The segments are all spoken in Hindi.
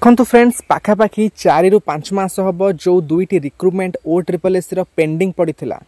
देखु फ्रेंड्स पाखापाखि 4 ରୁ 5 मास हम जो दुईटी recruitment O triple S pending पड़ा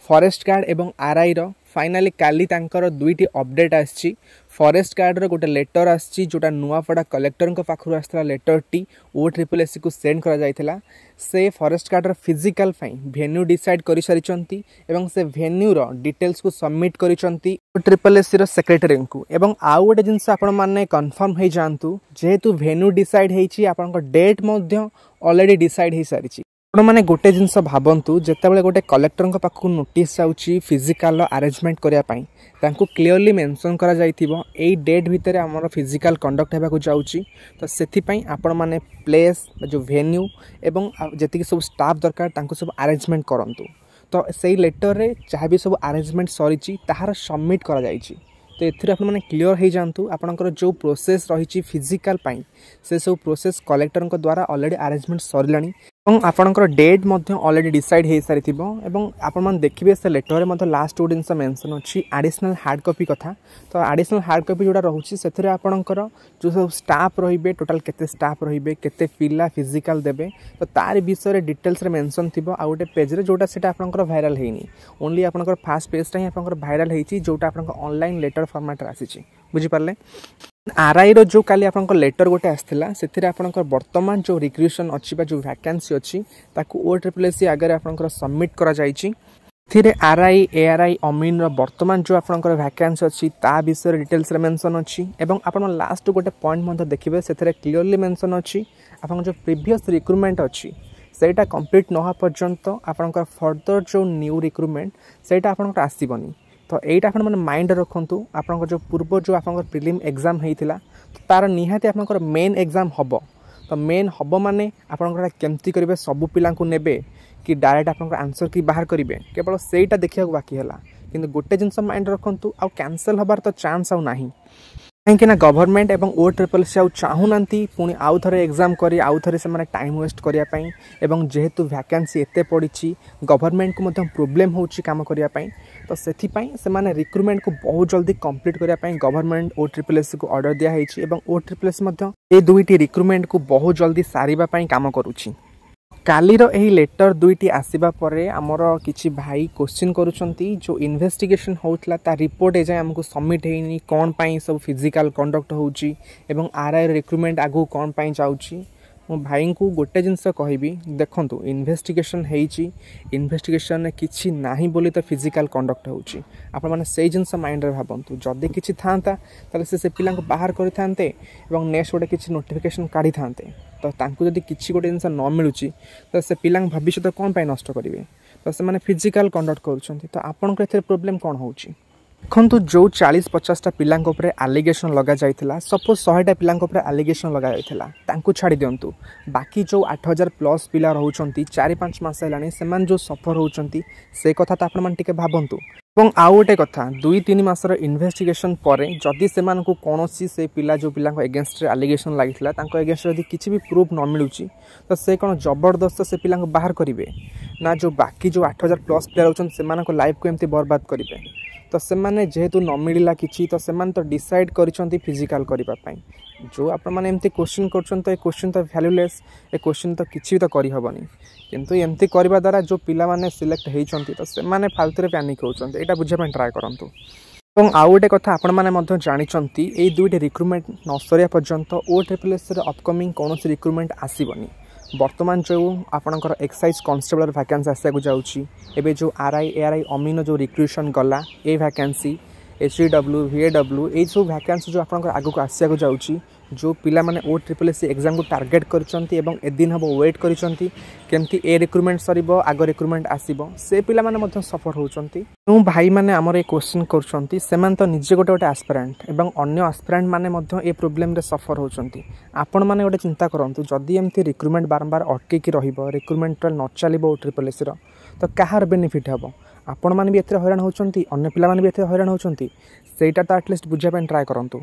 फॉरेस्ट गार्ड एवं आरआई फाइनाली काली तांकर दुईटी अपडेट आसी फॉरेस्ट गार्ड रो गोटे लेटर आसी जोटा नुआपड़ा कलेक्टर पाखु आसला लेटर टी ओ ट्रिपल एस को सेंड करा जायथिला से फॉरेस्ट गार्ड रो फिजिकल फाइन वेन्यू डिसाइड करि सारिचंती एवं से वेन्यू रो डिटेल्स को सबमिट करिचंती ओ ट्रिपल एस रो सेक्रेटरी को एवं आउ गोटे जिंस आपण माने कंफर्म हे जानतु जेहेतु वेन्यू डिसाइड हेची आपन डेट मध्य ऑलरेडी डिसाइड हे सारिची मैंने गोटे जिनस भावतु जिते गोटे कलेक्टर पाखु नोटिस जाऊँगी फिजिकाल अरेंजमेंट करने क्लीयरली मेंशन करा जाइथिबो एई डेट भितर आमर फिजिकल कंडक्ट होगा जाऊँगी तो से आपण मैंने प्लेस जो वेन्यू एवं जी सब स्टाफ दरकार सब अरेंजमेंट करंतु तो से लेटर रे जहाँ भी सब अरेंजमेंट सरी ताहार सबमिट करा जाइछि तो ये क्लीयर हो जातु आपंकर जो प्रोसेस रही फिजिकाल से सब प्रोसेस कलेक्टर द्वारा ऑलरेडी अरेंजमेंट सरलानी आपंकर डेट ऑलरेडी डिसाइड हो सारी आपण देखिए से लेटर में लास्ट गोटे जिन मेंशन अच्छी एडिशनल हार्ड कॉपी कथा तो एडिशनल हार्ड कॉपी जोड़ा रोचे से आपंकर जो सब स्टाफ रे टोटाल केते स्टाफ रे केते पिला फिजिकल देबे तो तार विषय डिटेल्स मेंशन थी आ गोटे पेज रे जोटा सेटा आपंकर वायरल हेनी ओनली आपंकर फास्ट पेजटा ही आपंकर वायरल हेची जोटा आपंकर ऑनलाइन लेटर फॉर्मेट आसी बुझी पारले आरआई रो जो काली आपंकर लेटर गोटे आसला से आपंकर वर्तमान जो रिक्रूशन अच्छी जो वैकेंसी अच्छी ताकू ओ ट्रिपल एस आगे आपंकर सबमिट करा जाइछि थिरे आरआई एआरआई अमीन रो वर्तमान जो आपंकर वैकेंसी अच्छी ता विषय डिटेल्स रे मेंशन अच्छी एवं आपण लास्ट गोटे पॉइंट मध्य देखिबे सेथरे क्लियरली मेंशन अच्छी आपन जो प्रीवियस रिक्रूटमेंट अच्छी सेटा कंप्लीट न हो पर्यंत आपंकर फर्दर जो न्यू रिक्रूटमेंट सेटा आपंकर आसीबनी तो यहीटा आप माइंड रखु आप जो पूर्व जो आप प्रिलिम एग्जाम होता तो तार निहाती आप मेन एग्जाम हम तो मेन हम माने आपड़ा केमती करेंगे सबू पिला ने कि डायरेक्ट आप आंसर की बाहर करेंगे केवल सेटा देखा बाकी है कि गोटे जिनस माइंड रखु आउ कैंसल हबार तो चांस आउ नहीं कहीं गवर्नमेंट एवं ओ ट्रिपल सी चाहूना पुणी आउ थे एग्जाम कर आउ थे से टाइम वेस्ट करने एवं जेहेतु वैकेंसी एत पड़ी गवर्नमेंट को प्रोब्लेम हो काम करने तो से रिक्रूटमेंट को बहुत जल्दी कंप्लीट करने गवर्नमेंट ओ ट्रिपल एस को ऑर्डर दिखाई ओ ट्रिपल एस ये दुईटी रिक्रूटमेंट को बहुत जल्दी सारिबा काम करुच्ची कालीर यही लेटर दुईटी आसवा पर आमर किसी भाई क्वेश्चन करुँच जो इन्वेस्टिगेशन होता ता रिपोर्ट एजाए आमको सबमिट होनी कौन पाई सब फिजिकल कंडक्ट होची एवं आरआई रिक्रूटमेंट आगू कौन पाई जाऊँगी मो भाई को गोटे जिनस कहबी देखंतु इन्वेस्टिगेशन हेची इन्वेस्टिगेशन किछि नाही बोली तो फिजिकल कंडक्ट होची आपण माने सेही जिनस माइंड रे भाबंतु जदी किछि थांता ताले से पिला को बाहर करि थांते एवं नेक्स्ट गोटे किछि नोटिफिकेशन काढी थांते तो तांको जदी किछि गोटे जिनस न मिलुची तो से पिला भविष्य कोन पाई नष्ट करिवे तो से माने फिजिकल कंडक्ट करूछंती तो आपण को एथे प्रॉब्लम कोन होची देखु जो 40-50टा पिला आलिगेशन लगा जाइथिला सपोज 100टा पिला आलिगेशन लगा जाइथिला छाड़ी दिंतु बाकी जो 8000 प्लस पिला रोचंती 4-5 मास है से जो सफर होचंती से कथा तो आपण टिके भाबंतु और आउ गोटे कथा 2-3 मासर इन्वेस्टिगेशन पर जदि से कौन से पिला जो पिला एगेन्स्ट आलिगेशन लगी एगेन्स्ट जदि किसी भी प्रूफ न मिलूँ तो से कौन जबरदस्त से पिला बाहर करेंगे ना जो बाकी जो 8000 प्लस पिला रोचन से लाइफ को एमती बर्बाद करेंगे तो से माने जेहेतु न मिलला किछि तो से तो डिसाइड करिसंती फिजिकल करिबा पई जो आप माने एमती क्वेश्चन करछन तो ए क्वेश्चन तो वैल्यूलेस ए क्वेश्चन तो किछि तो करि हबनी किंतु एमती करबा द्वारा जो पिला माने सिलेक्ट हेइचंती तो से माने फालतू रे पैनिक होचंती एटा बुझे पय ट्राई करंतु और आउ गोटे कथा आपण माने मध्य जानिचंती ए दुईटी रिक्रूटमेंट न सरिया पर्यंत ओ ट्रिपल एस रे अपकमिंग कोनोसी रिक्रूटमेंट आसीबनी वर्तमान जो आपणकर एक्साइज कॉन्स्टेबल वैकेंसी आसवाक जाऊँगी एवं जो आरआई एआरआई अमीन जो रिक्रूशन गला ए वैकेंसी एचडब्ल्यू VAW ये सब वैकेंसी जो आपंकर आगक आसवाक जाऊँगी जो पिला माने ओ ट्रिपल एस एग्जाम को टार्गेट करछंती एवं एदिन हम वेट करछंती केमती ए रिक्रूटमेंट सरीबो आग रिक्रूटमेंट आसीबो से पिला माने मध्य सफर होचंती तो भाई माने हमर ए क्वेश्चन करछंती सेमान तो निजे गोटे गोटे एस्पिरेंट एवं अन्य एस्पिरेंट माने मध्य ए प्रॉब्लम रे सफर होचंती आपण माने गोटे चिंता करंतु जदी एमती रिक्रूटमेंट बारंबार अटके की रहिबो रिक्रूटमेंट न चलिबो ओ ट्रिपल एस रो तो कहार बेनिफिट हबो आपण माने भी एथे हैरान होचंती अन्य पिला माने भी एथे हैरान होचंती सेटा तो एटलिस्ट बुझा पे ट्राई करंतु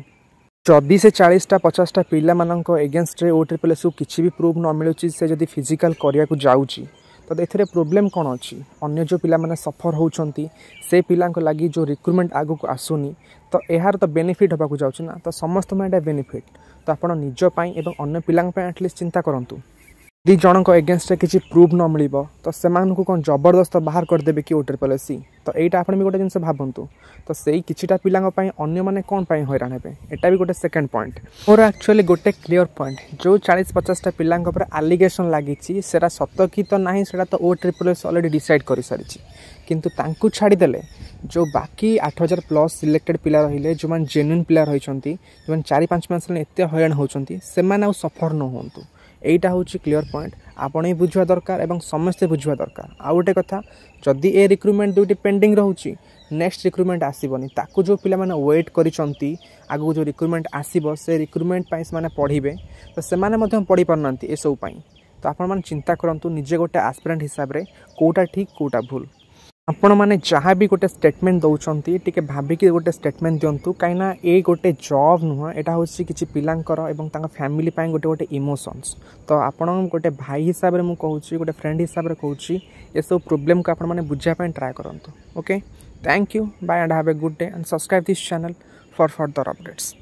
जदि से 40टा 50टा पिला एगेन्स्ट ओ ट्रिपल एस को किसी भी प्रूफ न मिलूँ से जदि फिजिकल करने को जाऊँगी तो एथिरे प्रोब्लेम कौन अच्छी अन्य जो पिला माने सफर होउछंती से पिला लगी जो रिक्रुटमेंट आगु को आसुनी तो यार तो बेनिफिट होगा जाऊँ ना तो समस्त में बेनिफिट तो आप निजपाई और अन्य पिला एटलिस्ट चिंता करूँ दी जनक एगेन्स्ट किसी प्रूफ न मिल तो से कौन जबरदस्त बाहर करदेवे कि OSSC तो यहाँ आप गोटे जिन भावतु तो से किछिटा पिलांपाई अन्य मैंने कौन हैरान हे एटा भी गोटे सेकेंड पॉइंट मोर एक्चुअली गोटे क्लियर पॉइंट जो 40-50टा पिलांक पर एलिगेशन लगी सेरा सत कि तो ना से तो OSSC ऑलरेडी डिसाइड कर सारी किंतु तांकु छाड़ीदेले जो बाकी 8000+ सिलेक्टेड पिला रहिले जो मैंने जेन्युइन पिला रही जो 4-5 मास एत हैरान होती से सफर न हूँ एटा हूँ क्लियर पॉइंट आपण ही बुझा दरकार एवं समस्ते बुझा दरकार आ गोटे कथा जदि ए रिक्रुटमेंट दुईटी पेंडिंग रोचे नेक्स्ट रिक्रुटमेंट आसबनी ताकू जो पिला माने वेट करिसंती आगु जो रिक्रुटमेंट आसीबो से रिक्रुटमेंट पाई से माने पढ़िबे तो से माने मध्यम पढ़ी पारनांती ए सब पाई तो आपण माने चिंता करंतु निजे गोटे एस्पिरेंट हिसाब रे कोटा ठीक कोटा भूल आपण माने जहाँ भी गोटे स्टेटमेंट दौरान टी भाविकी गोटे स्टेटमेंट दिंतु कहीं ये गोटे जॉब नुह यहाँ हूँ किसी पिलांकर एवं फैमिली गोटे गोटे इमोशंस तो आपण गोटे भाई हिसाब से मुझे गोटे फ्रेंड हिसाब से कहूँ ये सब प्रोब्लेम को आपने बुझापी ट्राए करूँ okay thank you bye and have a good day and subscribe this channel for further updates.